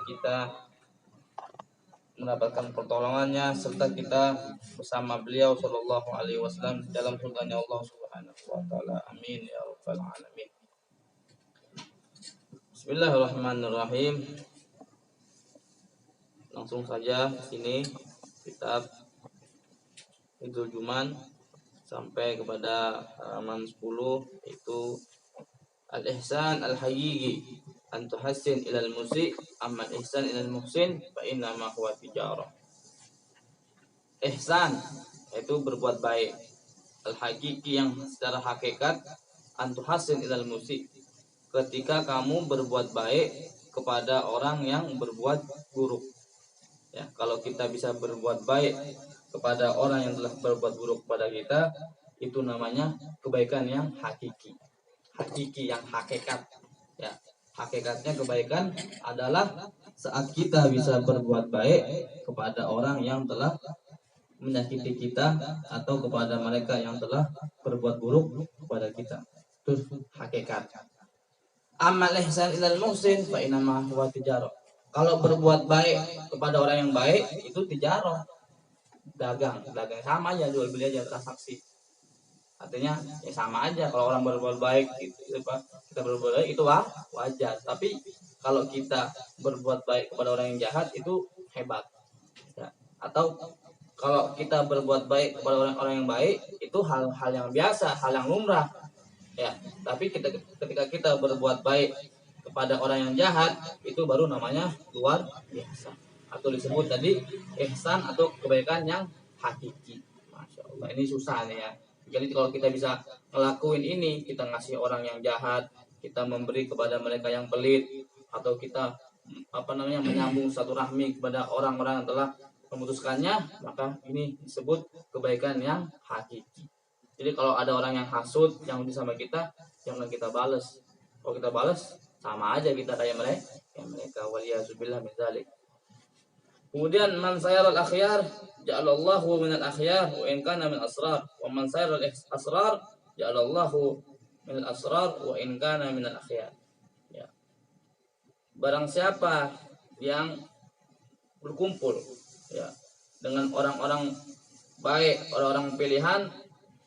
kita mendapatkan pertolongannya serta kita bersama beliau sallallahu alaihi wasallam dalam surganya Allah Subhanahu wa taala. Amin ya rabbal alamin. Bismillahirrahmanirrahim. Langsung saja sini kitab Hidul Juman sampai kepada halaman 10, yaitu al-ihsan al-haqiqi an tuhassin ilal musi amma al-ihsan ilal muhsin fa inna ma huwa tijarah. Ihsan yaitu berbuat baik, al-haqiqi yang secara hakikat, an tuhassin ilal musi ketika kamu berbuat baik kepada orang yang berbuat buruk. Ya, kalau kita bisa berbuat baik kepada orang yang telah berbuat buruk kepada kita, itu namanya kebaikan yang hakiki. Hakiki yang hakikat. Ya, hakikatnya kebaikan adalah saat kita bisa berbuat baik kepada orang yang telah menyakiti kita atau kepada mereka yang telah berbuat buruk kepada kita. Itu hakikat. Amal ihsan ilal muhsin fa inna ma huwa tijarah. Kalau berbuat baik kepada orang yang baik itu tijarah. Dagang sama aja, jual beli aja, transaksi. Artinya ya sama aja. Kalau orang berbuat baik kita berbuat baik itu wajar. Tapi kalau kita berbuat baik kepada orang yang jahat itu hebat. Ya. Atau kalau kita berbuat baik kepada orang yang baik itu hal yang biasa, hal yang lumrah. Ya. Tapi ketika kita berbuat baik kepada orang yang jahat itu baru namanya luar biasa. Atau disebut tadi ihsan atau kebaikan yang hakiki. Masya Allah, ini susah nih ya. Jadi kalau kita bisa ngelakuin ini, kita ngasih orang yang jahat, kita memberi kepada mereka yang pelit, atau kita menyambung satu rahmi kepada orang-orang yang telah memutuskannya, maka ini disebut kebaikan yang hakiki. Jadi kalau ada orang yang hasud yang sama kita, jangan kita balas. Kalau kita balas, sama aja kita kayak mereka. Waliyazubillah min dzalik. Kemudian man sayaral akhyar ja'alallahu minal akhyar wa in kana min asrar, wa man sayaral asrar ja'alallahu minal asrar wa in kana minal akhyar. Ya. Barang siapa yang berkumpul ya dengan orang-orang baik, orang-orang pilihan,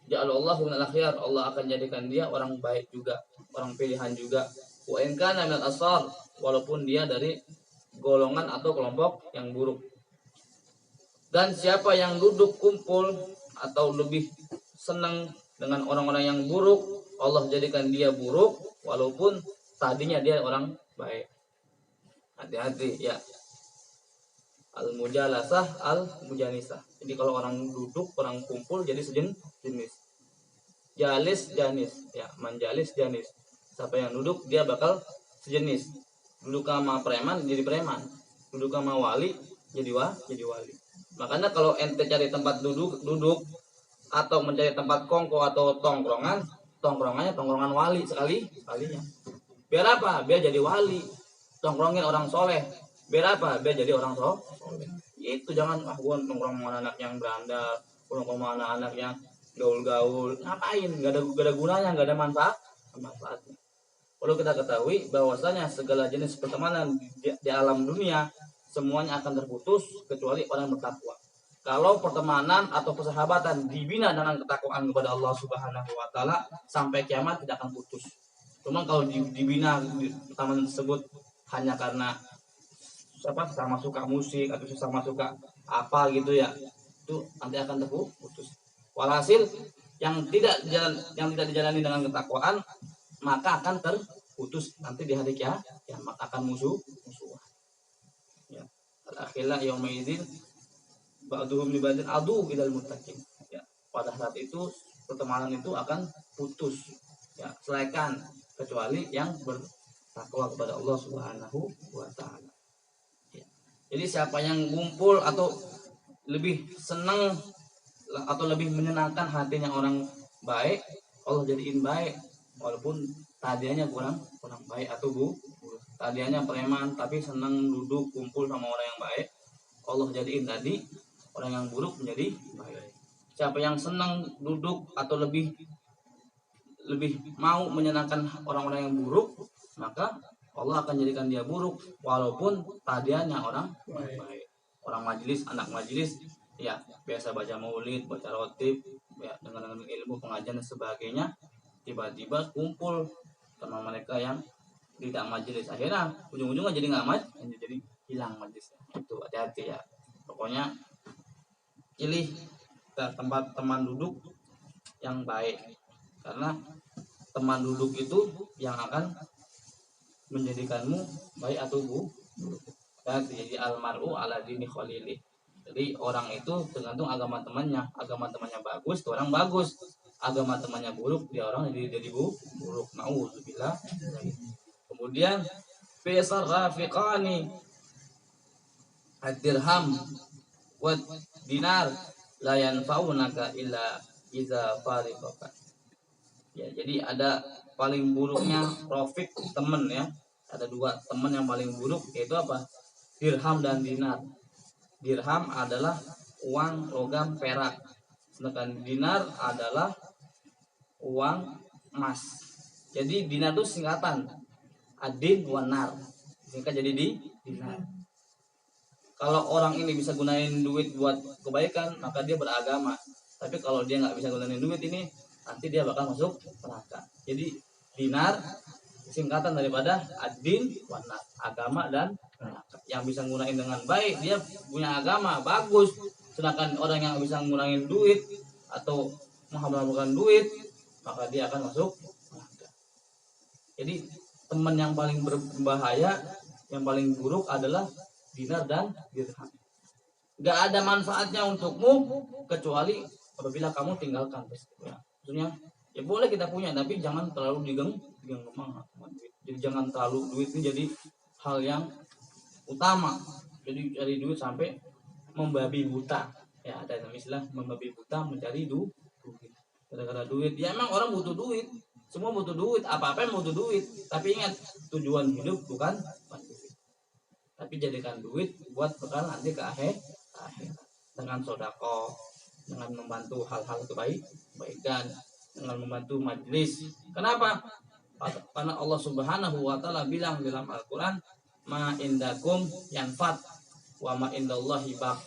ja'alallahu minal akhyar, Allah akan jadikan dia orang baik juga, orang pilihan juga. Wa in kana minal asrar, walaupun dia dari golongan atau kelompok yang buruk. Dan siapa yang duduk kumpul atau lebih senang dengan orang-orang yang buruk, Allah jadikan dia buruk walaupun tadinya dia orang baik. Hati-hati ya. Al-mujalasah al-mujanisah. Jadi kalau orang duduk, orang kumpul jadi sejenis. Jalis janis ya, manjalis janis. Siapa yang duduk dia bakal sejenis. Duduk sama preman jadi preman, duduk sama wali jadi wali. Makanya kalau ente cari tempat duduk atau mencari tempat kongko atau tongkrongannya tongkrongan wali sekalinya. Biar apa? Biar jadi wali. Tongkrongin orang soleh. Biar apa? Biar jadi orang soleh. Itu jangan gua nongkrong sama anak yang berandal, nongkrong sama anak yang gaul-gaul. Ngapain? Gak ada gunanya, gak ada manfaatnya. Perlu kita ketahui bahwasanya segala jenis pertemanan di alam dunia semuanya akan terputus kecuali orang yang bertakwa. Kalau pertemanan atau persahabatan dibina dengan ketakwaan kepada Allah Subhanahu wa taala, sampai kiamat tidak akan putus. Cuma kalau dibina pertemanan tersebut hanya karena sama suka musik atau sama suka apa gitu ya, itu nanti akan terputus. Walhasil yang tidak dijalani dengan ketakwaan maka akan terputus nanti di hari kiamat, akan musuhan. Ya. Al-akhillah yauma idzin ba'duhum li ba'din adu ilal muttaqin. Ya. Pada saat itu pertemanan itu akan putus. Ya, selaikan kecuali yang bertakwa kepada Allah Subhanahu wa taala. Ya. Jadi siapa yang ngumpul atau lebih senang atau lebih menyenangkan hatinya orang baik, Allah jadiin baik. Walaupun tadinya kurang baik atau tadinya preman tapi senang duduk kumpul sama orang yang baik, Allah jadiin tadi orang yang buruk menjadi baik. Siapa yang senang duduk atau lebih mau menyenangkan orang-orang yang buruk, maka Allah akan jadikan dia buruk walaupun tadiannya orang baik. Orang majelis, anak majelis, ya biasa baca maulid, baca rotib, ya dengan ilmu pengajian dan sebagainya, tiba-tiba kumpul sama mereka yang tidak majelis, akhirnya ujung-ujungnya jadi nggak jadi hilang majelisnya. Itu hati-hati ya. Pokoknya pilih tempat teman duduk yang baik, karena teman duduk itu yang akan menjadikanmu baik atau buruk. Jadi almaru ala dini khalili. Jadi orang itu tergantung agama temannya. Agama temannya bagus, orang bagus. Agama temannya buruk, dia orang jadi buruk. Nauzubillah. Kemudian fisar rafiqani ad-dirham wa dinar la yanfa'unaka illa iza fariqaka. Ya, jadi ada paling buruknya rafiq, teman ya. Ada dua teman yang paling buruk, yaitu apa? Dirham dan dinar. Dirham adalah uang logam perak, sedangkan dinar adalah uang emas. Jadi dinar itu singkatan adin wanar, singkat jadi dinar. Kalau orang ini bisa gunain duit buat kebaikan, maka dia beragama. Tapi kalau dia nggak bisa gunain duit ini, nanti dia bakal masuk neraka. Jadi dinar singkatan daripada adin wanar, agama dan neraka. Yang bisa gunain dengan baik, dia punya agama bagus. Sedangkan orang yang bisa gunain duit atau menghalalkan duit, maka dia akan masuk neraka. Jadi teman yang paling berbahaya, yang paling buruk adalah dinar dan dirham. Gak ada manfaatnya untukmu kecuali apabila kamu tinggalkan. Maksudnya ya boleh kita punya, tapi jangan terlalu digenggam. Jadi jangan terlalu duit ini jadi hal yang utama. Jadi cari duit sampai membabi buta. Ya ada istilah membabi buta mencari duit. Gara-gara duit. Ya emang orang butuh duit. Semua butuh duit. Apa-apa yang butuh duit. Tapi ingat, tujuan hidup bukan duit. Tapi jadikan duit buat bekal nanti ke akhir. Dengan sodako, dengan membantu hal-hal kebaikan, dengan membantu majelis. Kenapa? Karena Allah Subhanahu wa taala bilang dalam Al-Qur'an, ma indakum yanfat wa ma indallahi baq.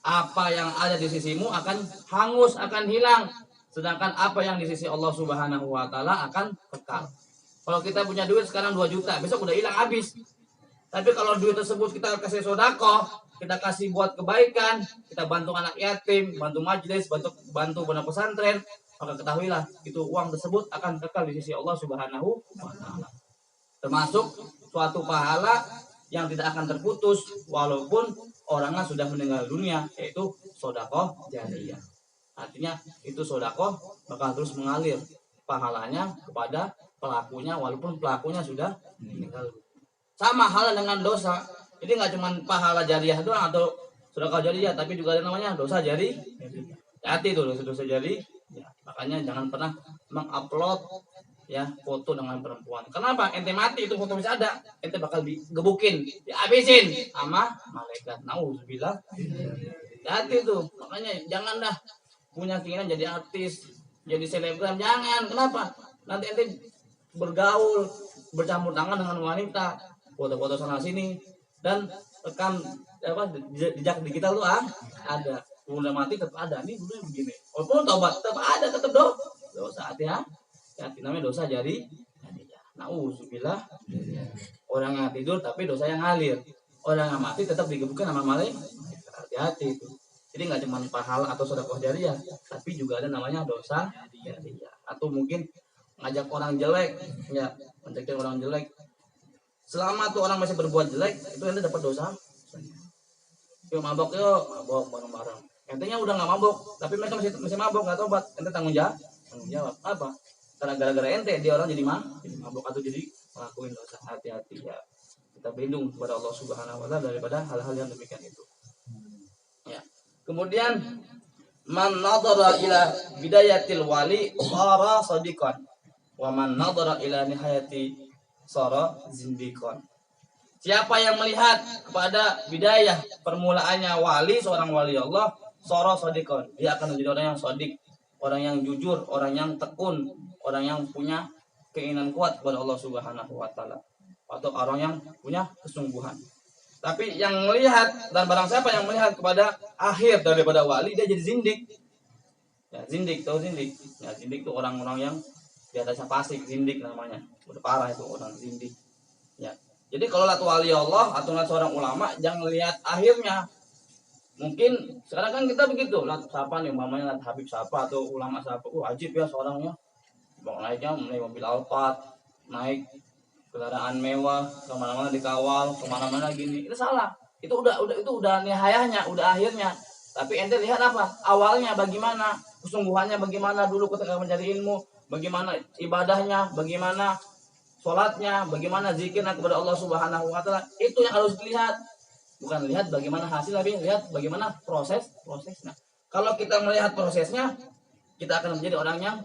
Apa yang ada di sisimu akan hangus, akan hilang. Sedangkan apa yang di sisi Allah Subhanahu wa taala akan kekal. Kalau kita punya duit sekarang 2 juta, besok udah hilang habis. Tapi kalau duit tersebut kita kasih sodako, kita kasih buat kebaikan, kita bantu anak yatim, bantu majelis, bantu pondok pesantren, maka ketahuilah itu uang tersebut akan kekal di sisi Allah Subhanahu wa taala. Termasuk suatu pahala yang tidak akan terputus walaupun orangnya sudah meninggal dunia, yaitu sedekah jariyah. Artinya itu sedekah bakal terus mengalir pahalanya kepada pelakunya walaupun pelakunya sudah meninggal. Sama hal dengan dosa. Jadi nggak cuma pahala jariyah doang atau sedekah jariyah, tapi juga ada namanya dosa jariyah. Hati itu dosa jariyah. Ya, makanya jangan pernah mengupload ya foto dengan perempuan. Kenapa? Ente mati itu foto masih ada, ente bakal digebukin, dihabisin sama malaikat. Nauzubillah. Hati itu. Makanya janganlah punya keinginan jadi artis, jadi selebgram, jangan. Kenapa? Nanti ente bergaul, bercampur tangan dengan wanita, foto-foto sana sini, dan rekam jejak digital tuh ada. Udah mati tetap ada. Nih dulu begini. Walaupun tobat tetap ada, tetap dosa. Hati namanya dosa jadi. Nauzubillah. Orang yang tidur tapi dosa yang ngalir. Orang yang mati tetap digebukin sama malaikat. Hati-hati itu. Jadi nggak cuma pahala atau sedekah jariyah, tapi juga ada namanya dosa jariyah. Atau mungkin ngajak orang jelek, ya, ngajakin orang jelek. Selama tuh orang masih berbuat jelek, itu ente dapat dosa. Yuk mabok bareng-bareng. Entenya udah nggak mabok, tapi mereka masih mabok, nggak tobat. Ente tanggung jawab apa? Karena gara-gara ente dia orang jadi mabok atau jadi ngelakuin dosa. Hati-hati ya. Kita berlindung kepada Allah Subhanahu wa taala daripada hal-hal yang demikian itu. Ya. Kemudian man nadhara ila bidayatil wali sara sadiqan wa man nadhara ila nihayati sara zindiqan. Siapa yang melihat kepada bidayah permulaannya wali, seorang wali Allah, sara sadiqan, dia akan menjadi orang yang shadiq, orang yang jujur, orang yang tekun, orang yang punya keinginan kuat kepada Allah Subhanahu wa taala. atau orang yang punya kesungguhan. Tapi yang melihat dan barang siapa yang melihat kepada akhir daripada wali, dia jadi zindik. Ya, zindik, tahu zindik? Ya, zindik itu orang-orang yang di atasnya fasik, zindik namanya. Udah parah itu orang zindik. Ya. Jadi kalau lihat wali Allah atau lihat seorang ulama, jangan lihat akhirnya. Mungkin sekarang kan kita begitu, lihat siapa nih, mamanya lihat Habib siapa atau ulama siapa, wajib ya seorangnya. Bang naiknya naik mobil Alphard, naik kendaraan mewah, kemana-mana dikawal, kemana-mana gini, itu salah. Itu udah nihayahnya, udah akhirnya. Tapi ente lihat apa? Awalnya bagaimana, kesungguhannya bagaimana dulu ketika mencari ilmu, bagaimana ibadahnya, bagaimana sholatnya, bagaimana zikirnya kepada Allah Subhanahu Wa Taala. Itu yang harus dilihat. Bukan lihat bagaimana hasil, tapi lihat bagaimana prosesnya. Kalau kita melihat prosesnya, kita akan menjadi orang yang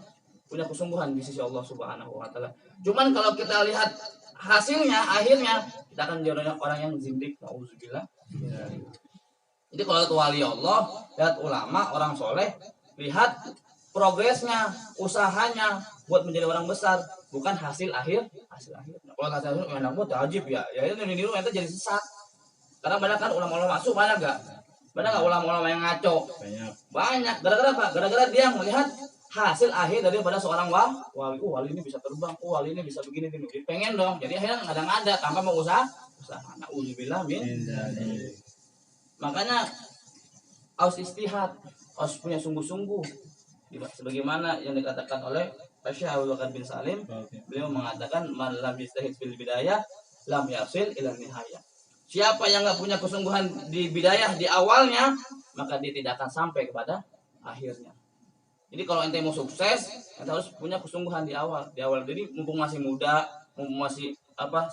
punya kesungguhan di sisi Allah Subhanahu Wa Taala. Cuman kalau kita lihat hasilnya, akhirnya kita akan menjadi orang yang zindik. Nauzubillah. Jadi kalau itu wali Allah, lihat ulama, orang soleh, lihat progresnya, usahanya buat menjadi orang besar, bukan hasil akhir. Kalau hasil akhir enak buat tajib ya itu niru itu jadi sesat. Karena banyak kan ulama-ulama masuk, banyak gak ulama-ulama yang ngaco? Banyak. Gara-gara apa? Gara-gara dia melihat hasil akhir daripada seorang wali. Wali ini bisa terbang. Wali ini bisa begini. Jadi pengen dong. Jadi akhirnya ngada-ngada tanpa mau usaha. Nauzubillah min. Makanya harus istihad, harus punya sungguh-sungguh. Sebagaimana yang dikatakan oleh Syekh Abu Bakar bin Salim, beliau mengatakan man lam yastahid fil bidayah lam yasil ila nihayah. Siapa yang nggak punya kesungguhan di bidayah di awalnya, maka dia tidak akan sampai kepada akhirnya. Jadi kalau ente mau sukses, ente harus punya kesungguhan di awal. Jadi mumpung masih muda, mumpung masih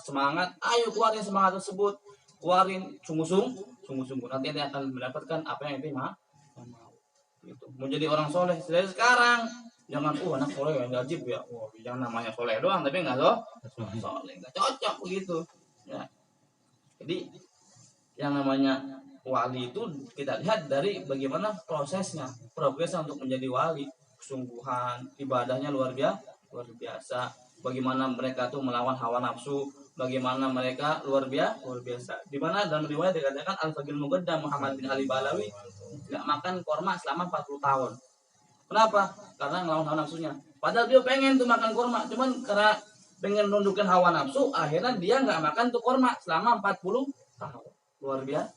semangat, ayo keluarin semangat tersebut, keluarin sungguh-sungguh. Nanti ente akan mendapatkan apa yang ente mau. Gitu. Mau jadi orang soleh dari sekarang, jangan anak soleh yang wajib ya, jangan namanya soleh doang, tapi nggak soleh, nggak cocok begitu. Ya. Jadi yang namanya wali itu kita lihat dari bagaimana prosesnya, progresnya untuk menjadi wali, kesungguhan, ibadahnya luar biasa, bagaimana mereka tuh melawan hawa nafsu, bagaimana mereka luar biasa. Di mana dalam riwayat dikatakan Al-Faqih Muqaddam Muhammad bin Ali Balawi nggak makan korma selama 40 tahun. Kenapa? Karena ngelawan hawa nafsunya. Padahal dia pengen tuh makan korma, cuman karena pengen nundukkan hawa nafsu, akhirnya dia nggak makan tuh korma selama 40 tahun. Luar biasa.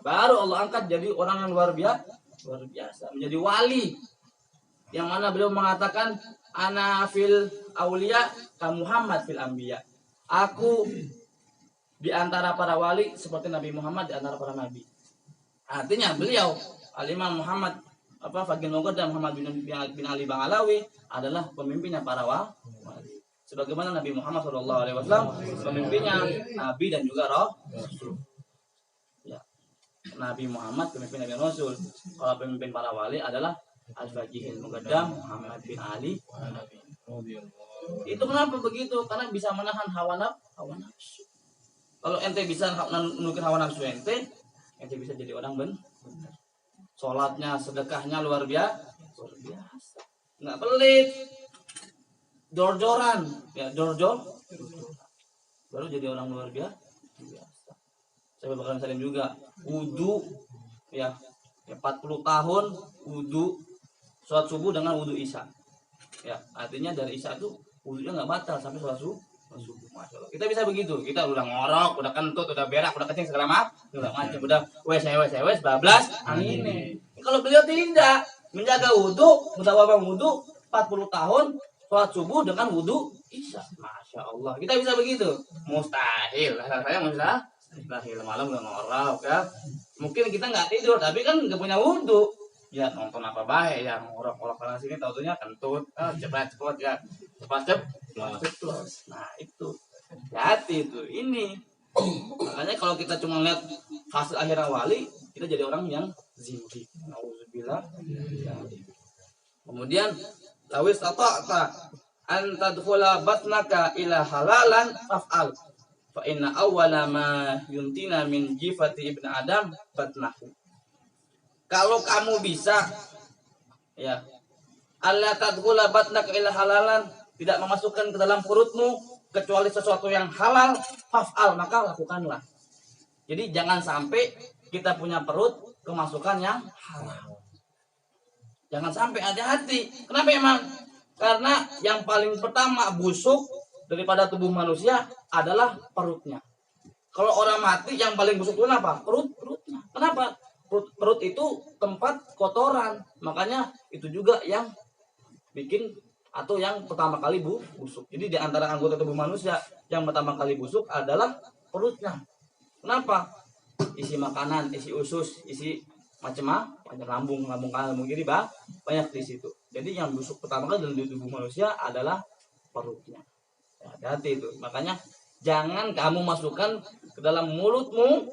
Baru Allah angkat jadi orang yang luar biasa, menjadi wali. Yang mana beliau mengatakan ana fil aulia ka Muhammad fil anbiya. Aku di antara para wali seperti Nabi Muhammad di antara para nabi. Artinya beliau Al-Imam Muhammad Faqih Muqaddam Muhammad bin Ali Bangalawi adalah pemimpinnya para wali. Sebagaimana Nabi Muhammad SAW pemimpinnya Nabi dan juga Rasul. Ya. Nabi Muhammad pemimpin Nabi Rasul. Kalau pemimpin para wali adalah Al-Faqih Muqaddam Muhammad bin Ali. Itu kenapa begitu? Karena bisa menahan hawa nafsu. Kalau ente bisa menukar hawa nafsu ente bisa jadi orang benar. Sholatnya, sedekahnya luar biasa. Nggak pelit. Jor-joran, ya baru jadi orang luar biasa. Saya bakal salim juga, wudu ya 40 tahun wudu, sholat subuh dengan wudu isya. Ya, artinya dari isya itu wudunya nggak batal sampai sholat subuh. Masya Allah. Kita bisa begitu. Kita udah ngorok, udah kentut, udah berak, udah kencing segala macam, udah wes bablas. Ini. Kalau beliau tidak menjaga wudu, mutawabah wudu 40 tahun. Sholat subuh dengan wudu isya. Masya Allah. Kita bisa begitu? Mustahil. Saya mustahil. Malam nggak ngorok ya. Mungkin kita nggak tidur, tapi kan nggak punya wudu. Ya nonton apa baik ya, ngorok-ngorok sana sini, taunya kentut, cepet ya, cepat. Nah itu, hati itu. Ini makanya kalau kita cuma lihat hasil akhir wali, kita jadi orang yang zindik. Nauzubillah. Kemudian lawis tata'ta an tadkhula batnaka ila halalan faf'al fa inna awwala ma yuntina min jifati ibn adam batnahu. Kalau kamu bisa ya Allah tadkhula batnaka ila halalan, tidak memasukkan ke dalam perutmu kecuali sesuatu yang halal, faf'al, maka lakukanlah. Jadi jangan sampai kita punya perut kemasukan yang haram. Jangan sampai, hati-hati. Kenapa emang? Karena yang paling pertama busuk daripada tubuh manusia adalah perutnya. Kalau orang mati yang paling busuk itu apa? Perutnya. Kenapa? Perut itu tempat kotoran. Makanya itu juga yang bikin atau yang pertama kali busuk. Jadi di antara anggota tubuh manusia yang pertama kali busuk adalah perutnya. Kenapa? Isi makanan, isi usus, isi macam-macam, lambung kanan, lambung kiri banyak di situ. Jadi yang busuk pertama kali dalam tubuh manusia adalah perutnya. Ya, hati-hati itu. Makanya jangan kamu masukkan ke dalam mulutmu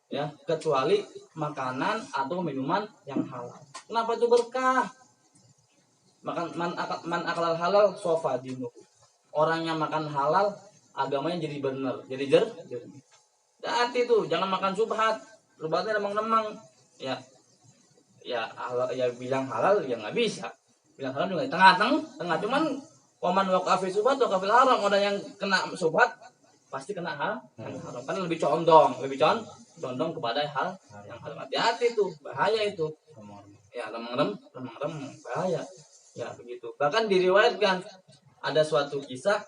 ya kecuali makanan atau minuman yang halal. Kenapa itu berkah? Makan man akalal halal sofa dinu. Orang yang makan halal agamanya jadi benar, jadi jernih. Hati itu, jangan makan subhat. Subhatnya lemang-lemang. Ya halal, ya bilang halal ya nggak bisa. Bilang halal juga tengah cuman waman waqafi subhat wa kafil haram. Orang yang kena subhat pasti kena haram. Kan lebih condong kepada hal yang haram. Hati-hati itu, bahaya itu. Ya lemang-lem bahaya. Ya begitu. Bahkan diriwayatkan ada suatu kisah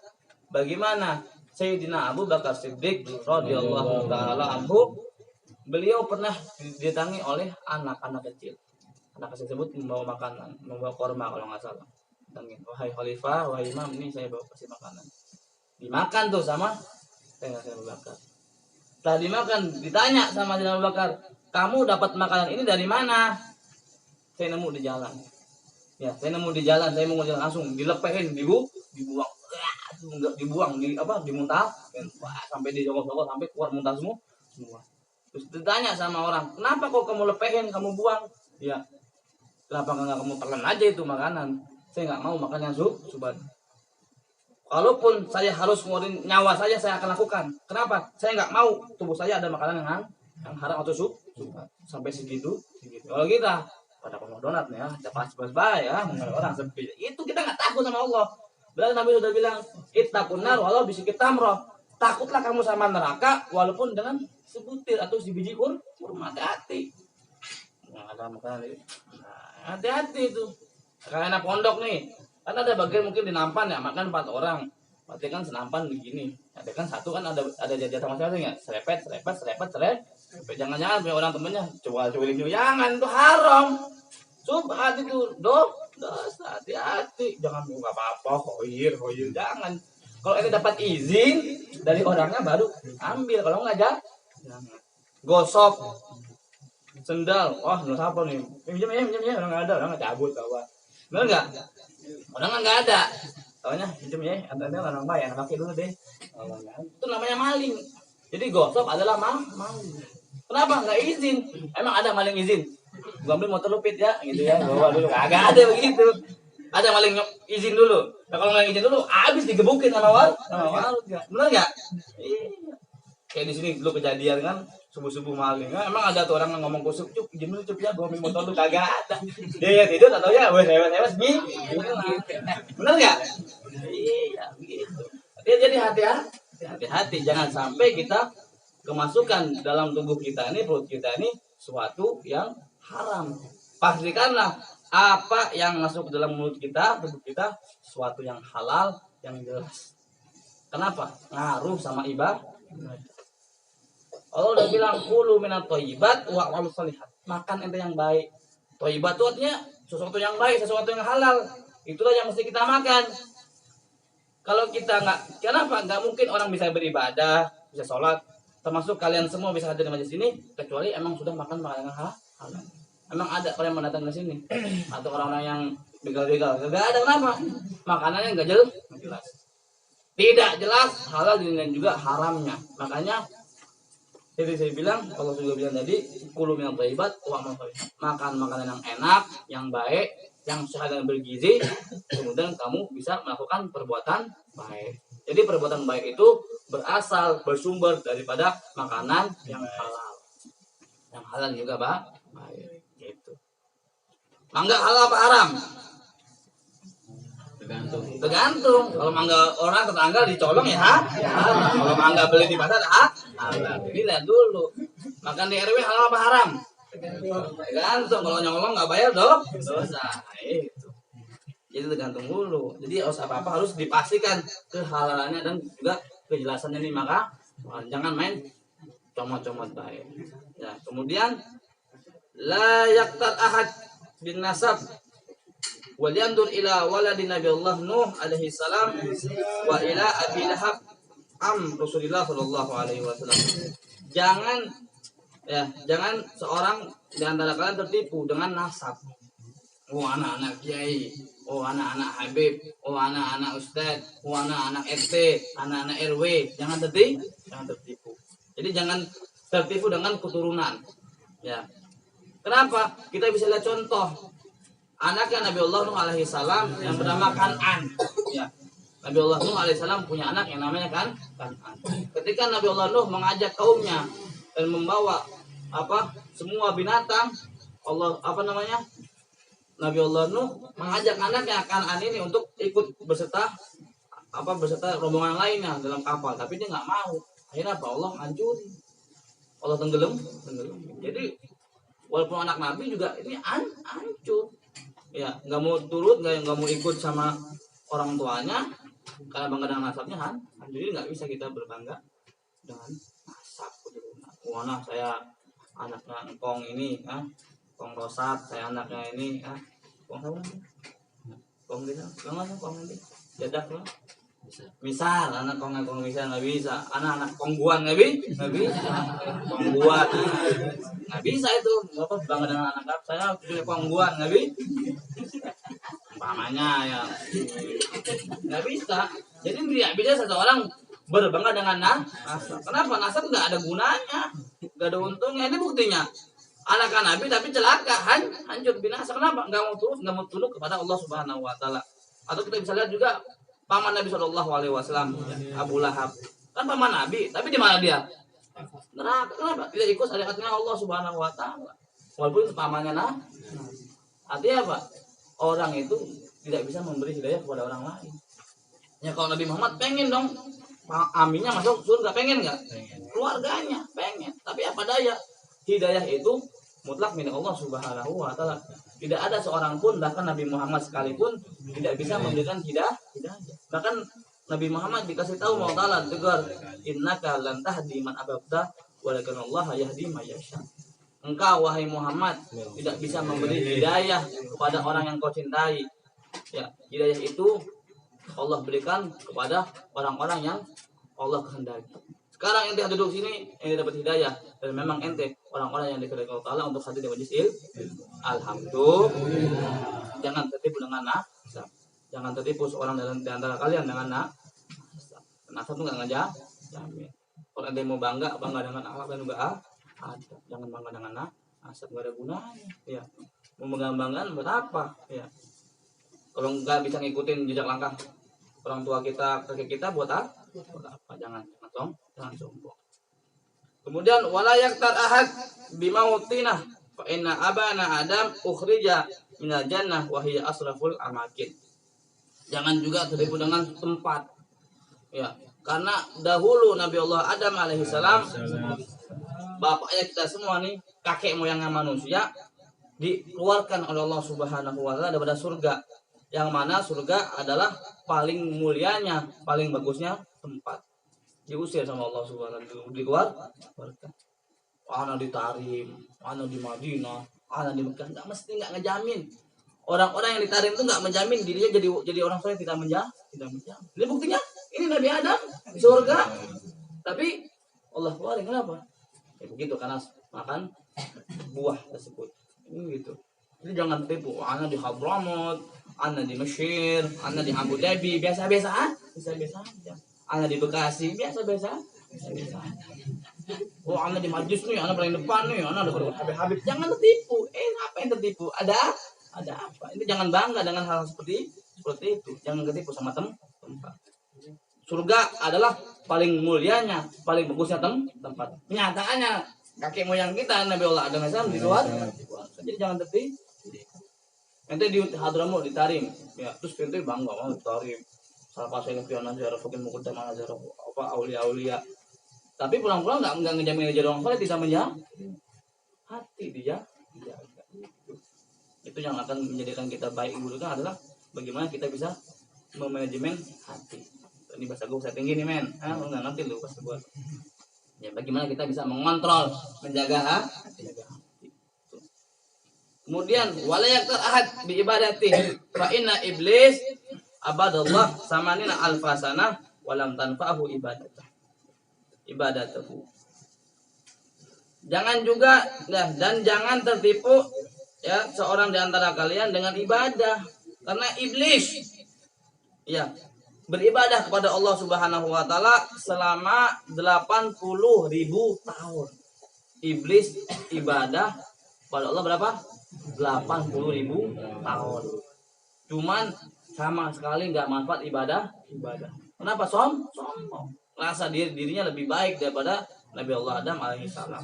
bagaimana Sayyidina Abu Bakar Siddiq radhiyallahu taala anhu, beliau pernah didatangi oleh anak-anak kecil. Anak kecil tersebut membawa makanan, membawa korma kalau nggak salah. Datangin, wahai khalifah, wahai imam, ini saya bawa kasih makanan. Dimakan tuh sama Sayyidina Abu Bakar. Setelah dimakan, ditanya sama Sayyidina Abu Bakar, kamu dapat makanan ini dari mana? Saya nemu di jalan. Ya, saya nemu di jalan, saya mau jalan langsung dilepehin, dibuang, dimuntah, sampai di jongkok sampai keluar muntah semua. Terus ditanya sama orang, kenapa kok kamu lepehin, kamu buang? Ya, kenapa nggak kamu telan aja itu makanan? Saya nggak mau makan yang subhan. Kalaupun saya harus ngeluarin nyawa saya akan lakukan. Kenapa? Saya nggak mau tubuh saya ada makanan yang haram atau subhan. Sampai segitu. Kalau kita pada pemotong donat nih ya, pas ya, orang sempit. Itu kita nggak takut sama Allah. Berarti Nabi sudah bilang, ittaqun nar walau bisikit tamroh. Takutlah kamu sama neraka walaupun dengan sebutir atau sebiji kurma. Hati-hati. Nah, ada makanan ini. Nah, hati-hati itu. Kayak anak pondok nih. Kan ada bagian mungkin di nampan ya, makan 4 orang. Berarti kan senampan begini. Ada kan satu kan ada jatah masing-masing ya. Serepet. Jangan-jangan punya orang temennya culik jangan, itu haram. Subhat itu dosa. Hati-hati. Jangan buka apa-apa, hoir jangan. Kalau ini dapat izin dari orangnya baru ambil. Kalau enggak jangan. Gosok sendal. Wah, nggak apa nih. Minjem ya. Orang nggak ada, orang nggak cabut kawan. Benar nggak? Orang nggak ada. Taunya minjem ya. Ada orang bayar, pakai dulu deh. Itu namanya maling. Jadi gosok adalah maling. Kenapa nggak izin? Emang ada maling izin? Gua ambil motor lupit ya, gitu ya. Bawa dulu. Kagak ada begitu. Ada maling izin dulu. Nah, kalau nggak izin dulu, habis digebukin sama warung. Benar nggak? Iya. Kayak di sini dulu kejadian kan, subuh-subuh maling. Nah, emang ada tuh orang yang ngomong kusuk, cup, izin dulu cup ya, gua ambil motor lu. Kagak ada. Dia tidur atau ya, hebat nih. Benar nggak? Iya, begitu. Jadi hati-hati, jangan sampai kita kemasukan dalam tubuh kita ini, perut kita ini sesuatu yang haram. Pastikanlah apa yang masuk ke dalam mulut kita, tubuh kita, sesuatu yang halal, yang jelas. Kenapa? Ngaruh sama ibadah. Allah udah bilang kulu minat thayyibat wa amalus shalihat. Makan ente yang baik. Thayyibat itu artinya sesuatu yang baik, sesuatu yang halal. Itulah yang mesti kita makan. Kalau kita kenapa? Nggak mungkin orang bisa beribadah, bisa sholat, termasuk kalian semua bisa hadir di majelis ini, kecuali emang sudah makan makanan yang halal. Emang ada orang yang datang ke sini atau orang-orang yang begal-begal? Nggak ada. Kenapa? Makanannya nggak jelas, tidak jelas halal dan juga haramnya. Makanya jadi saya bilang, kalau sudah bilang tadi, kulu minat thayyibat wa amal shalihat. Makan makanan yang enak, yang baik, yang sehat dan bergizi, kemudian kamu bisa melakukan perbuatan baik. Jadi perbuatan baik itu bersumber daripada makanan yang halal. Yang halal juga baik. Gitu. Mangga halal apa haram? Tergantung. Kalau mangga orang tetangga dicolong ya, kalau mangga beli di pasar halal. Ini lihat dulu. Makan di RW halal apa haram? Tergantung. Kalau nyolong nggak bayar dosa. Itu. Jadi tergantung dulu. Jadi harus apa-apa harus dipastikan kehalalannya dan juga kejelasannya nih, maka jangan main comot-comot baik. Ya, kemudian la yaqtat ahad bin nasab wal yandur ila waladi Nabi Allah Nuh alaihi salam wa ila Abi Lahab Rasulullah sallallahu alaihi wasallam. Jangan seorang di antara kalian tertipu dengan nasab. Oh, anak-anak kiai, oh anak-anak habib, oh anak-anak ustad, oh anak-anak RT, anak-anak RW. Jangan tertipu. Jadi jangan tertipu dengan keturunan. Ya. Kenapa? Kita bisa lihat contoh anaknya Nabi Allah Nuh alaihi salam yang bernama Kan'an. Ya. Nabi Allah Nuh alaihi salam punya anak yang namanya Kan'an. Ketika Nabi Allah Nuh mengajak kaumnya dan membawa semua binatang, Nabi Allah Nuh mengajak anaknya Kan'an ini untuk ikut beserta rombongan lainnya dalam kapal, tapi dia nggak mau. Akhirnya Allah hancur. Allah tenggelam. Jadi walaupun anak Nabi juga ini hancur. Ya, nggak mau turut, nggak mau ikut sama orang tuanya karena bangga dengan nasabnya jadi nggak bisa kita berbangga dengan nasab keturunan. Mana saya anaknya engkong ini, kong rosat, saya anaknya ini, kong apa? Kong ini, jadak loh. Misal anak kong misal nggak bisa, anak kongguan nggak bisa, kongguan nggak bisa itu, bangga dengan anak saya punya kongguan nggak bisa, umpamanya ya nggak bisa. Jadi tidak bisa seseorang berbangga dengan nasab. Kenapa? Nasab nggak ada gunanya, nggak ada untungnya. Ini buktinya anak Nabi tapi celaka, hancur binasa. Kenapa? Nggak mau tunduk kepada Allah Subhanahu Wa Taala. Atau kita bisa lihat juga paman Nabi Shallallahu Alaihi Wasallam, Abu Lahab, kan paman Nabi, tapi di mana dia? Neraka. Kenapa? Tidak ikut syariatnya Allah Subhanahu Wa Taala. Walaupun itu pamannya artinya apa? Orang itu tidak bisa memberi hidayah kepada orang lain. Ya kalau Nabi Muhammad pengen dong, aminnya masuk surga, pengen nggak? Keluarganya pengen. Tapi apa daya? Hidayah itu mutlak milik Allah Subhanahu Wa Taala. Tidak ada seorang pun, bahkan Nabi Muhammad sekalipun tidak bisa memberikan hidayah. Bahkan Nabi Muhammad dikasih tahu Allah Ta'ala tegar, innaka lan tahdi man ahbabta walakin Allah yahdi may yasha. Engkau wahai Muhammad tidak bisa memberi hidayah kepada orang yang kau cintai. Ya, hidayah itu Allah berikan kepada orang-orang yang Allah kehendaki. Sekarang ente duduk sini, ente dapat hidayah, dan memang ente orang-orang yang dikehendaki Allah Ta'ala untuk hadir di majelis ilmu. Alhamdulillah. Jangan tertipu dengan nasab. Jangan tertipu seorang di antara kalian dengan nasab. Nasab itu nggak ngejamin. Kalau ente mau bangga dengan akhlak dan juga ada. Jangan bangga dengan nasab, nggak ada gunanya. Ya. Mau bangga-banggaan buat apa? Ya. Kalau nggak bisa ngikutin jejak langkah orang tua kita, kakek kita, buat apa? Jangan sombong. Kemudian wala yaktar ahad bimautina fa inna abana Adam ukhrija minal jannah wa hiya asraful amakin. Jangan juga tertipu dengan tempat. Ya, karena dahulu Nabi Allah Adam alaihissalam, bapaknya kita semua nih, kakek moyangnya manusia, dikeluarkan oleh Allah Subhanahu Wa Taala daripada surga. Yang mana surga adalah paling mulianya, paling bagusnya tempat. Diusir sama Allah Subhanahu Wa Taala, dikeluarkan. Anak di Tarim, anak di Madinah, anak di Mekah, nggak ngejamin. Orang-orang yang di Tarim itu nggak menjamin dirinya jadi orang soleh, tidak menjamin. Ini buktinya, ini Nabi Adam di surga, tapi Allah keluarin. Kenapa? Ya begitu, karena makan buah tersebut. Ini gitu. Jadi jangan tipu. Anak di Hadramaut, anak di Mesir, anak di Abu Dhabi, biasa-biasa aja. Anak di Bekasi, biasa-biasa aja. Oh, anak di Majlis nih, anak paling depan nih, anak dekat Habib. Jangan tertipu. Apa yang tertipu? Ada apa? Ini jangan bangga dengan hal seperti itu. Jangan tertipu sama tempat. Surga adalah paling mulianya, paling bagusnya tempat. Kenyataannya kakek moyang kita Nabi Allah Adam di luar. Jadi jangan tertipu. Ente di Hadramaut ditarim, ya terus ente bangga mau ditarim. Salah pasang pion aja, rafokin mukul teman aja, apa aulia. Tapi pulang-pulang nggak ngejamin jadi orang soleh, tidak menjaga hati dia. Itu yang akan menjadikan kita baik dulu kan adalah bagaimana kita bisa memanajemen hati. Ini bahasa gue saya tinggi nih men, lu nggak ngerti lu bahasa gue. Ya bagaimana kita bisa mengontrol, menjaga hati. Kemudian wala yaktar ahad bi ibadati fa inna iblis abadallah samanina alfasana walam tanfa'ahu ibadatuhu. Jangan juga dan jangan tertipu ya seorang di antara kalian dengan ibadah, karena iblis ya beribadah kepada Allah Subhanahu wa taala selama 80.000 tahun. Iblis ibadah kepada Allah berapa? 80.000 tahun. Cuman sama sekali nggak manfaat ibadah. Kenapa? Sombong. Rasa dirinya lebih baik daripada Nabi Allah Adam alaihissalam.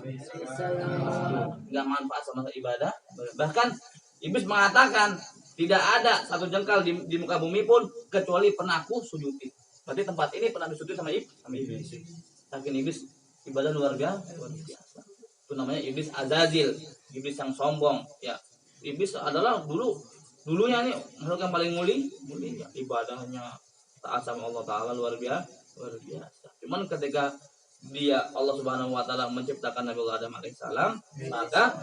Nggak manfaat sama ibadah. Bahkan iblis mengatakan tidak ada satu jengkal di muka bumi pun kecuali pernah aku sujudi. Berarti tempat ini pernah disujudi sama iblis. Saking iblis ibadah luar biasa. Itu namanya iblis Azazil, iblis yang sombong. Ya, iblis adalah dulunya nih makhluk yang paling mulia, ibadahnya taat sama Allah Taala luar biasa. Cuman ketika Allah Subhanahu Wa Taala menciptakan Nabi Allah Adam alaihissalam, maka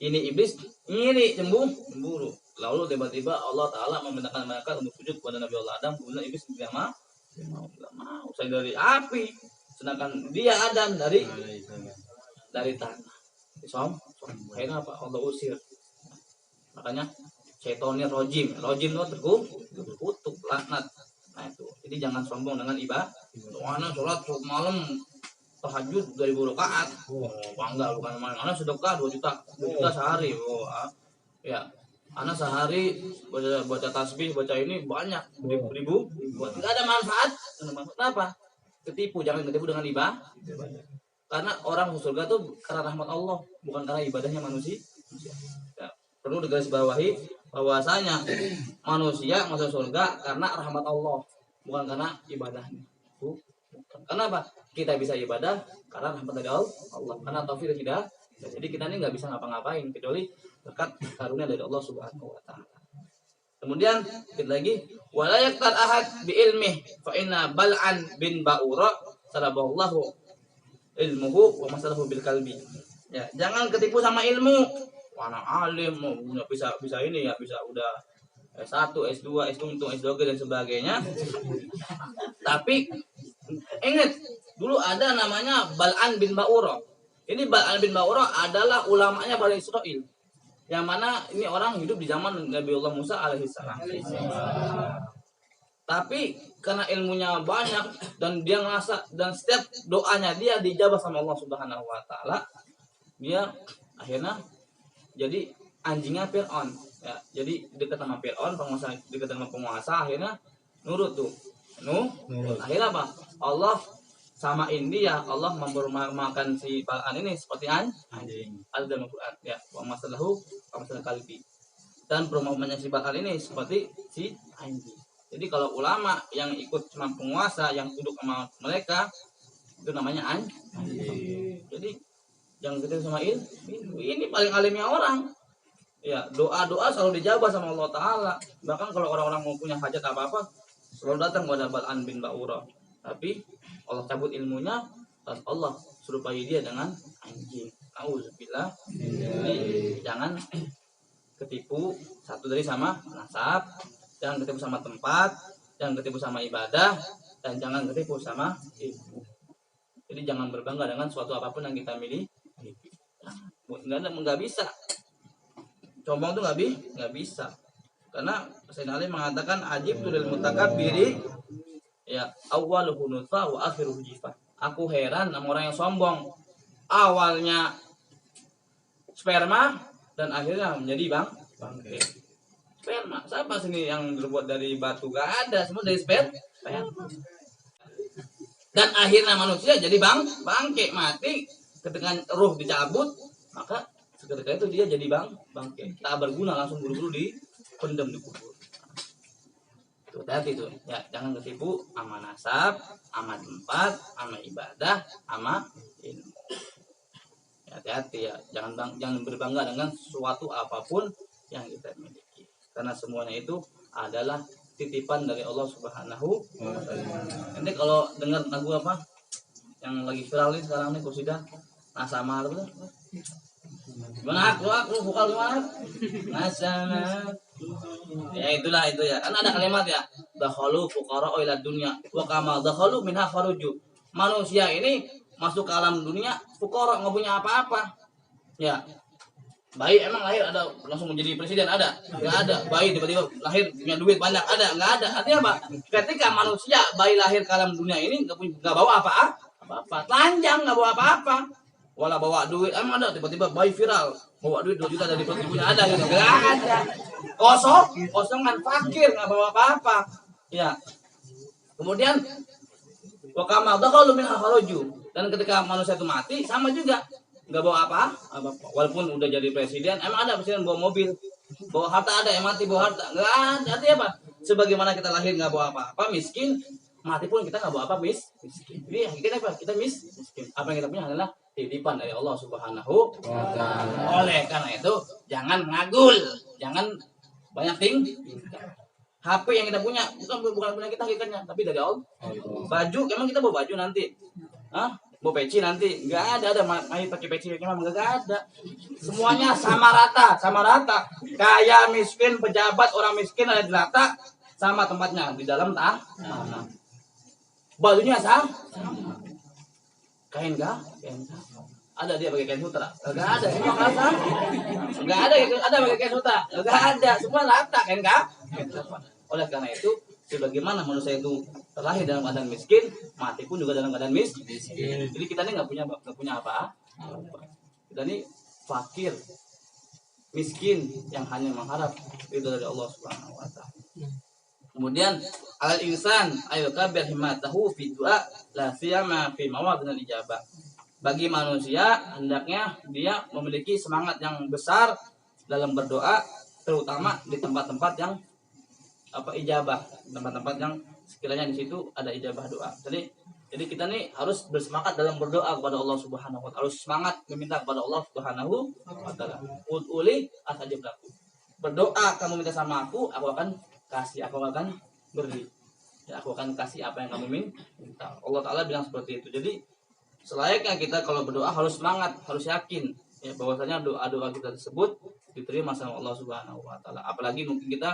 ini iblis iri cemburu. Lalu tiba-tiba Allah Taala memerintahkan mereka untuk sujud kepada Nabi Allah Adam. Kemudian iblis nggak mau. Saya dari api, sedangkan dia Adam dari tanah. Akhirnya apa? Allah usir. Makanya syaitonnya rojim itu terkutuk laknat. Nah itu. Jadi jangan sombong dengan ibadah. Anak sholat malam tahajud 2.000 rakaat. Bangga bukan main. Anak sedekah 2 juta sehari. Ya. Anak sehari baca tasbih, baca ini banyak ribu. Tidak ada manfaat. Kenapa? Ketipu, jangan ketipu dengan ibadah. Karena orang masuk surga tuh karena rahmat Allah, bukan karena ibadahnya manusia. Ya, perlu digarisbawahi bahwasanya manusia masuk surga karena rahmat Allah, bukan karena ibadahnya. Kenapa? Kita bisa ibadah karena rahmat dari Allah, karena taufik tidak. Jadi kita ini nggak bisa ngapa-ngapain kecuali berkat karunia dari Allah Subhanahu wa taala. Kemudian kita lagi wala yaktar ahad bi ilmi fa inna bal'an bin ba'ura salaballahu ilmuhu wa masalahu bil kalbi. Ya, jangan ketipu sama ilmu. Mana alim bisa ini ya, bisa udah S1, S2, S2 dan sebagainya. Tapi ingat, dulu ada namanya Bal'an bin Ba'ura. Ini Bal'an bin Ba'ura adalah ulamanya Bani Israil. Yang mana ini orang hidup di zaman Nabi Allah Musa alaihissalam. Tapi karena ilmunya banyak dan dia ngerasa dan setiap doanya dia dijabah sama Allah Subhanahu wa taala, dia akhirnya jadi anjingnya Fir'aun. Ya, jadi dekat sama Fir'aun, dekat sama penguasa, akhirnya nurut tuh. Akhirnya apa? Allah samain dia, Allah mempermakan si Bal'an ini seperti anjing. Ada dalam Al-Qur'an ya, wa masalahu kalbi. Dan perumpamannya si Bal'an ini seperti si anjing. Jadi kalau ulama yang ikut cuma penguasa yang duduk sama mereka itu namanya anjing. Jadi yang kita sama ini paling alimnya orang. Ya, doa selalu dijawab sama Allah Taala. Bahkan kalau orang-orang mau punya hajat apa-apa selalu datang kepada Bal'an bin Ba'ura. Tapi Allah cabut ilmunya dan Allah serupai dia dengan anjing. Auzubillah. Jadi jangan ketipu satu dari sama nasab, jangan ketipu sama tempat, jangan ketipu sama ibadah, dan jangan ketipu sama ilmu. Jadi jangan berbangga dengan suatu apapun yang kita miliki. Nggak bisa. Sombong tuh nggak bisa. Karena Sayyidina Ali mengatakan ajib tu lil mutakabbiri ya awwaluhu nutfa wa akhiruhu jifah. Aku heran sama orang yang sombong. Awalnya sperma dan akhirnya menjadi bangkai. Sperma. Siapa sini yang terbuat dari batu? Gak ada, semua dari sperma. Dan akhirnya manusia jadi bangkai, mati ketika ruh dicabut, maka ketika itu dia jadi bangke, tak berguna, langsung buru-buru dipendam di kubur. Tuh, hati itu ya, jangan ketipu sama nasab, sama tempat, sama ibadah, sama ilmu. Ya, hati-hati ya, jangan berbangga dengan suatu apapun yang kita miliki, karena semuanya itu adalah titipan dari Allah Subhanahu wa Ta'ala. Nanti kalau dengar lagu apa yang lagi viral nih sekarang nih, Kusida Nasama apa tuh? Gimana aku vokal gimana? Nasama. Ya itulah itu ya. Kan ada kalimat ya. Dakhalu fuqara ila dunya wa kama dakhalu minha kharuju. Manusia ini masuk ke alam dunia fuqara, enggak punya apa-apa. Ya. Bayi emang lahir ada langsung menjadi presiden, ada? Enggak ada. Bayi tiba-tiba lahir punya duit banyak, ada? Enggak ada. Artinya apa? Ketika manusia bayi lahir ke alam dunia ini enggak bawa apa-apa. Telanjang, enggak bawa apa-apa. Wala bawa duit, emang ada tiba-tiba bayi viral bawa duit 2 juta dari perut ibunya, ada gitu? Enggak ada. Kosongan, fakir, enggak bawa apa-apa. Ya. Kemudian wa kama dakhalu min kharuju. Dan ketika manusia itu mati sama juga, enggak bawa apa. Walaupun udah jadi presiden, emang ada presiden bawa mobil, bawa harta, ada yang mati bawa harta? Enggak ada. Artinya apa? Sebagaimana kita lahir enggak bawa apa-apa, miskin, mati pun kita enggak bawa apa, miskin. Jadi kita apa? Kita miskin. Apa yang kita punya adalah titipan dari Allah Subhanahu wa Ta'ala. Oleh karena itu jangan ngagul, jangan banyak tingkah. HP yang kita punya bukan punya kita hakikatnya, tapi dari Allah. Baju, emang kita bawa baju nanti? Hah? Bawa peci nanti? Enggak ada main pakai peci memang enggak ada. Semuanya sama rata. Kaya, miskin, pejabat, orang miskin ada di rata sama tempatnya di dalam tanah. Bajunya sama. Kain kah? Ada dia pakai kain sutra? Enggak ada, semua rata. Enggak ada pakai kain sutra? Enggak ada, semua rata kain kah? Oleh karena itu, sebagaimana manusia itu terlahir dalam keadaan miskin, mati pun juga dalam keadaan miskin. Jadi kita ini nggak punya apa? Kita ini fakir, miskin yang hanya mengharap ridho dari Allah Subhanahu wa Ta'ala. Kemudian al insan ayu kabir himmatahu fi du'a la siyama fi mawadhinil ijabah. Bagi manusia hendaknya dia memiliki semangat yang besar dalam berdoa, terutama di tempat-tempat yang ijabah, tempat-tempat yang sekiranya di situ ada ijabah doa. Jadi kita nih harus bersemangat dalam berdoa kepada Allah Subhanahu wa Ta'ala. Harus semangat meminta kepada Allah Subhanahu wa Ta'ala. Ud'uli astajib lakum. Berdoa kamu minta sama aku akan kasih, aku akan beri. Ya, aku akan kasih apa yang kamu minta. Allah Ta'ala bilang seperti itu. Jadi selayaknya kita kalau berdoa harus semangat, harus yakin ya bahwasanya doa-doa kita tersebut diterima sama Allah Subhanahu wa Ta'ala. Apalagi mungkin kita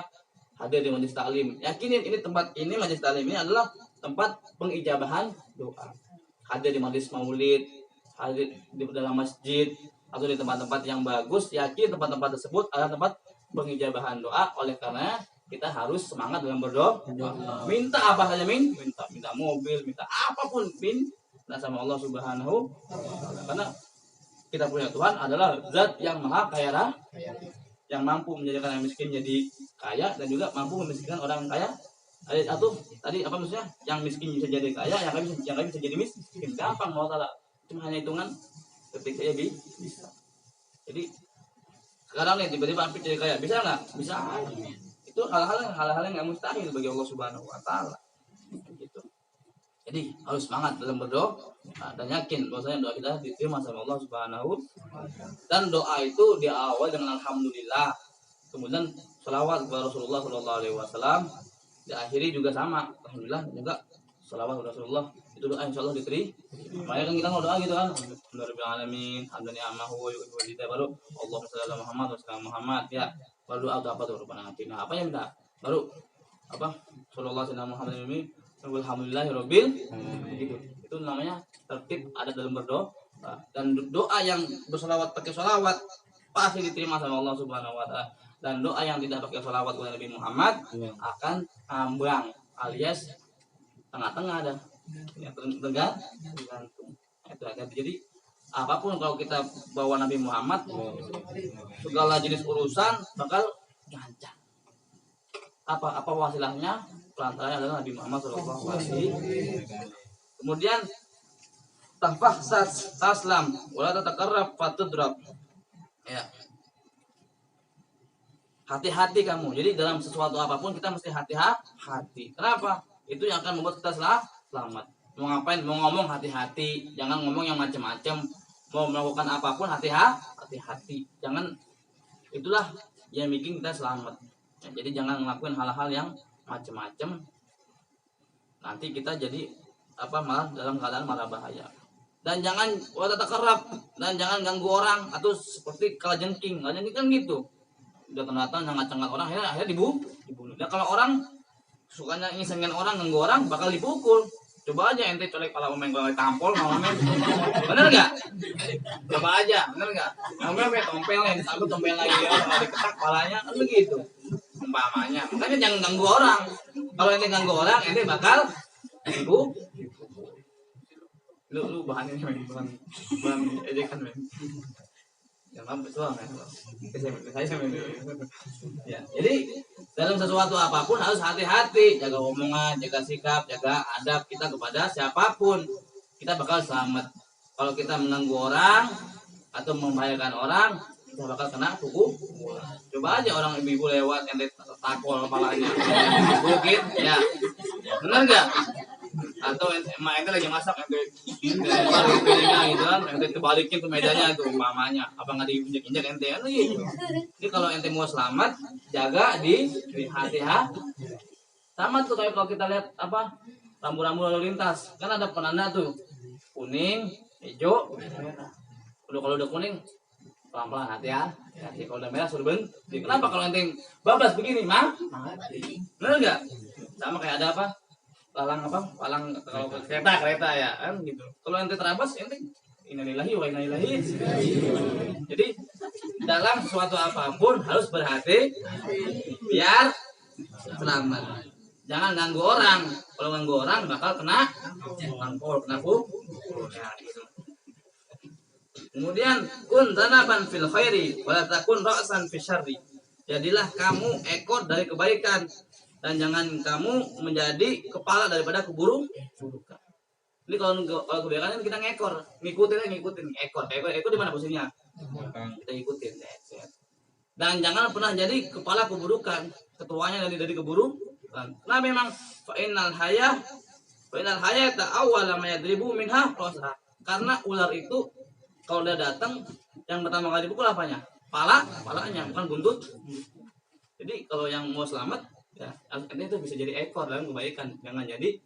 hadir di majelis taklim. Yakinin ini majelis taklim ini adalah tempat pengijabahan doa. Hadir di majelis maulid, hadir di dalam masjid atau di tempat-tempat yang bagus, yakin tempat-tempat tersebut adalah tempat pengijabahan doa. Oleh karena kita harus semangat dalam berdoa. Minta apa saja minta mobil, minta apapun minta sama Allah Subhanahu wa Ta'ala. Karena kita punya Tuhan adalah zat yang maha kaya raya, yang mampu menjadikan yang miskin jadi kaya dan juga mampu memiskinkan orang kaya. Atau tadi apa maksudnya? Yang miskin bisa jadi kaya, yang kaya bisa jadi miskin. Gampang mau salah. Cuma hanya hitungan ketik saja bisa. Jadi sekarang nih tiba-tiba Apit jadi kaya, bisa nggak? Bisa. Itu hal-hal yang nggak mustahil bagi Allah Subhanahu wa Ta'ala. Gitu. Jadi harus semangat dalam berdoa dan yakin bahwasanya doa kita diterima sama Allah Subhanahu wa Ta'ala. Dan doa itu diawali dengan alhamdulillah. Kemudian selawat kepada Rasulullah Shallallahu Alaihi Wasallam. Diakhiri juga sama, alhamdulillah juga selawat kepada Rasulullah. Itu doa insyaallah diterima. Makanya kan kita mau doa gitu kan. Alhamdulillah alamin, alhamdulillah amahu wa baru Allahumma shalli ala Muhammad wa sallam Muhammad ya. Baru doa apa tuh rupanya nanti. Nah, apa yang minta? Baru apa? Sallallahu alaihi Muhammad ini alhamdulillahirabbil gitu. Itu namanya tertib ada dalam berdoa. Dan doa yang berselawat pakai selawat pasti diterima sama Allah Subhanahu wa Ta'ala. Dan doa yang tidak pakai selawat kepada Nabi Muhammad akan ambang alias tengah-tengah ada yang tergantung. Itu aja. Jadi apapun kalau kita bawa Nabi Muhammad, segala jenis urusan bakal lancar. Apa wasilahnya? Perantaranya adalah Nabi Muhammad SAW. Kemudian tafahsas taslam wala tatakarrab fatudrab. Ya. Hati-hati kamu. Jadi dalam sesuatu apapun kita mesti hati-hati. Kenapa? Itu yang akan membuat kita selamat. Mau ngapain? Mau ngomong hati-hati. Jangan ngomong yang macam-macam. Mau melakukan apapun hati-hati. Jangan, itulah yang bikin kita selamat. Ya, jadi jangan ngelakuin hal-hal yang macam-macam. Nanti kita jadi malah dalam keadaan malah bahaya. Dan jangan kerap, dan jangan ganggu orang atau seperti kalajengking. Kalajengking kan gitu. Udah datang nyangat-nyangat orang, akhirnya dibunuh. Nah, kalau orang sukanya ngisengin orang, ganggu orang, bakal dipukul. Coba aja ente colek kepala omeng tampol, ngomongin, bener nggak? Coba aja, bener nggak? Ngomongin tompelin, aku tompel lagi ya, diketak kepalanya, kan begitu. Umpamanya, makanya jangan ganggu orang. Kalau ente ganggu orang, ente bakal dipukul. Lu bahannya bahan ejekan men. Jangan betul men. Ya, jadi dalam sesuatu apapun harus hati-hati, jaga omongan, jaga sikap, jaga adab kita kepada siapapun. Kita bakal selamat. Kalau kita mengganggu orang atau membahayakan orang, kita bakal kena hukum. Coba aja orang ibu-ibu lewat yang takol kepalanya. Bukit, ya. Benar enggak? Atau emak ente lagi masak ente balik piringnya gitu kan, ente terbalikin ke mejanya tuh mamanya, apa nggak diinjek-injek ente kan gitu. Jadi kalau ente mau selamat, jaga di hati-hati. Sama tuh kayak kalau kita lihat rambu-rambu lalu lintas, kan ada penanda tuh kuning, hijau, merah. Kalau udah kuning pelan-pelan hati-hati. Kalau udah merah suruh berhenti. Kenapa kalau ente bablas begini, mati. Benar nggak? Sama kayak ada palang kalau kereta ya kan gitu. Kalau ente terabas ente innalillahi wa inna ilaihi. Jadi dalam suatu apapun harus berhati biar selamat. Jangan ganggu orang. Kalau ganggu orang bakal kena tampol, kena ya, gitu. Kemudian kun tanaban fil khairi wa la takun ra'san fi syarri. Jadilah kamu ekor dari kebaikan dan jangan kamu menjadi kepala daripada keburukan. Ini kalau kebaikan kita ngikutin ekor di mana posisinya? Kita ikutin. Dan jangan pernah jadi kepala keburukan, ketuanya dari keburukan. Nah memang fa'inal hayah ta'awwala ma yadribu minha rasa. Karena ular itu kalau dia datang yang pertama kali dipukul apanya? Palanya, bukan buntut. Jadi kalau yang mau selamat ya, artinya itu bisa jadi ekor dalam kebaikan, jangan jadi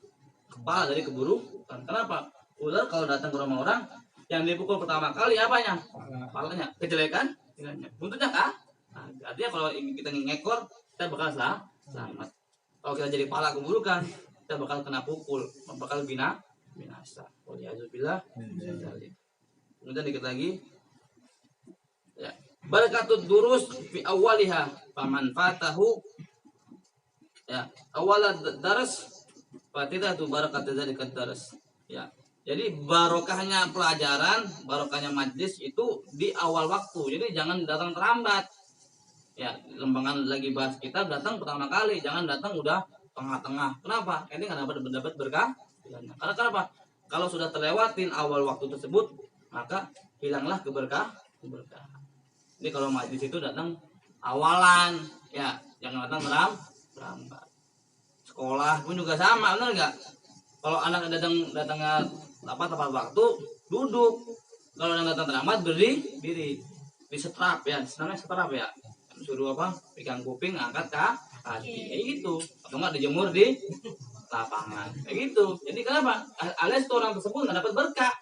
kepala dari keburukan. Kenapa? Ular kalau datang ke rumah orang, yang dipukul pertama kali apanya? Palanya. Kejelekan? Buntutnya kah? Nah, artinya kalau kita ngekor, kita bakal selamat. Kalau kita jadi pala keburukan, kita bakal kena pukul, bakal binasa. Waliyahzubillah. Kemudian dikit lagi. Ya. Barakatud durus fi awwaliha faman fatahu ya awal daras fatida tu barakat dari daras ya. Jadi barokahnya pelajaran, barokahnya majlis itu di awal waktu. Jadi jangan datang terlambat. Ya, lembangan lagi bahas kita datang pertama kali, jangan datang udah tengah-tengah. Kenapa? Ini nggak dapat berkah. Karena kenapa? Kalau sudah terlewatin awal waktu tersebut, maka hilanglah keberkahan. Jadi kalau majlis itu datang awalan, ya jangan datang terlambat. Sekolah pun juga sama, benar nggak? Kalau anak datangnya tepat waktu, duduk. Kalau anak datang terlambat, berdiri. Di setrap ya, namanya setrap ya. Suruh pegang kuping, angkat kaki, kayak gitu. Atau nggak dijemur di lapangan, kayak gitu. Jadi kenapa? Alias itu orang tersebut nggak dapat berkah.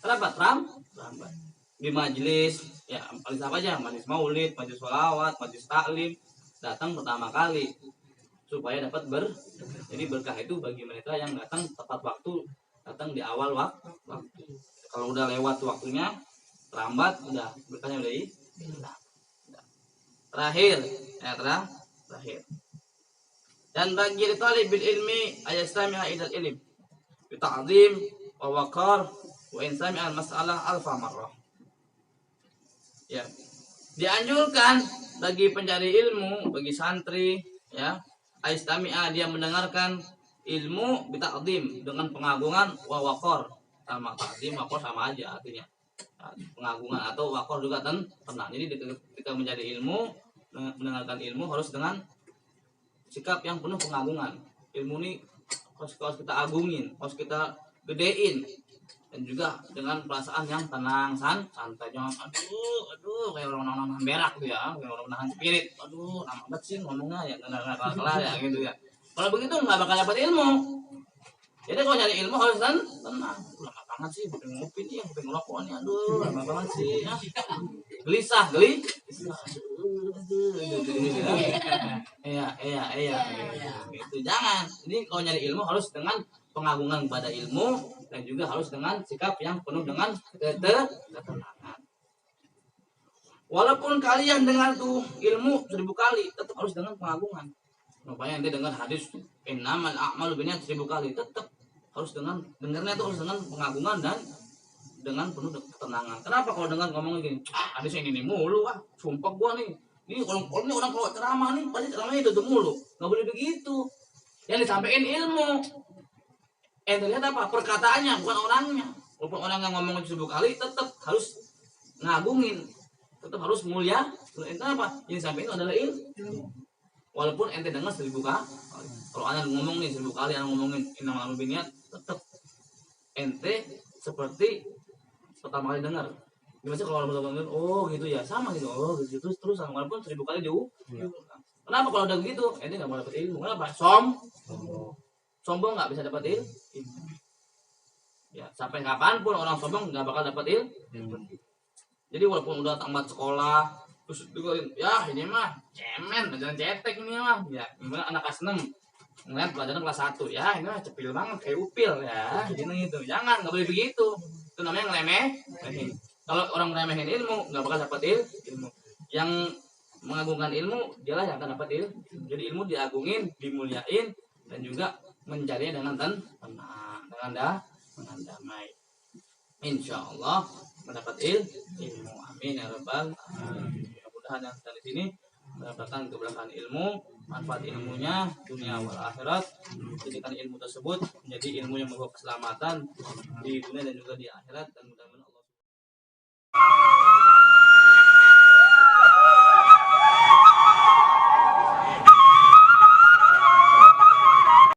Kenapa? Terlambat. Di majelis, ya majelis apa aja? Majelis maulid, majelis sholawat, majelis taklim. Datang pertama kali supaya dapat jadi berkah itu bagi mereka yang datang tepat waktu, datang di awal waktu. Kalau udah lewat waktunya, terlambat, udah berkahnya udah hilang. Terakhir. Dan bagi talibil ilmi ayastami'a ilal ilm bi ta'zim wa waqar wa insami al mas'alah alfa marrah. Ya. Dianjurkan bagi pencari ilmu, bagi santri, ya, ayastami'a dia mendengarkan ilmu bi ta'zim dengan pengagungan wa waqar. Sama ta'zim waqar sama aja artinya. pengagungan, atau wakor juga tenang. Jadi ketika mencari ilmu, mendengarkan ilmu harus dengan sikap yang penuh pengagungan. Ilmu ini harus kita agungin, harus kita gedein, dan juga dengan perasaan yang tenang, santai. Jangan aduh kayak orang berak tuh ya, kayak orang menahan spirit. Aduh, lama banget sih ngomongnya ya, nggak kelar ya gitu ya. Kalau begitu nggak bakal dapat ilmu. Jadi kalau nyari ilmu harus tenang. Lama banget sih, ngopi nih, ngopi ngerokok nih. Aduh, lama banget sih. Ya. Gelisah. Iya. Gitu. Jangan. Jadi kalau nyari ilmu harus dengan pengagungan kepada ilmu, dan juga harus dengan sikap yang penuh dengan ketenangan. Walaupun kalian dengar tuh ilmu 1000 kali, tetap harus dengan pengagungan. Makanya nanti dengar hadis innamal a'malu binniyat 1000 kali, tetap harus dengan dengarnya itu harus dengan pengagungan dan dengan penuh ketenangan. Kenapa kalau dengar ngomong gini, hadis ini mulu sumpah gua nih. Ini orang kalau ceramah nih pasti ceramahnya itu mulu. Enggak boleh begitu. Yang disampaikan ilmu. Terlihat apa? Perkataannya, bukan orangnya. Walaupun orang yang ngomong 1000 kali, tetap harus ngagungin, tetap harus mulia. Itu apa? Yang disampaikan adalah ilmu. Walaupun ente dengar 1000 kali. Kalau anda ngomong nih 1000 kali, anda ngomongin innamal a'malu binniyat, tetap ente seperti pertama kali dengar. Gimana kalau orang dengar, oh gitu ya, sama gitu, oh gitu terus walaupun 1000 kali jauh. Kenapa kalau udah begitu? Ente nggak mau dapat ilmu. Kenapa? Sombong nggak bisa dapat ilmu. Ya, sampai kapanpun orang sombong nggak bakal dapat ilmu. Jadi walaupun udah tamat sekolah, terus dengerin, ya ini mah cemen, jangan cetek ini mah. Ya, gimana anak kelas 6 ngeliat pelajaran kelas 1, ya ini mah cepil banget kayak upil ya, gitu. Jangan, nggak boleh begitu. Itu namanya ngeremehin. Kalau orang ngeremehin ilmu, nggak bakal dapat ilmu. Yang mengagungkan ilmu, dialah yang akan dapat ilmu. Jadi ilmu diagungin, dimuliain, dan juga mencarinya dengan tenang, dengan damai. Insya Allah mendapat ilmu. Amin ya rabbal alamin. Mudah-mudahan yang dari sini mendapatkan keberkahan ilmu, manfaat ilmunya dunia wal akhirat. Jadikan ilmu tersebut menjadi ilmu yang membawa keselamatan di dunia dan juga di akhirat, dan mudah-mudahan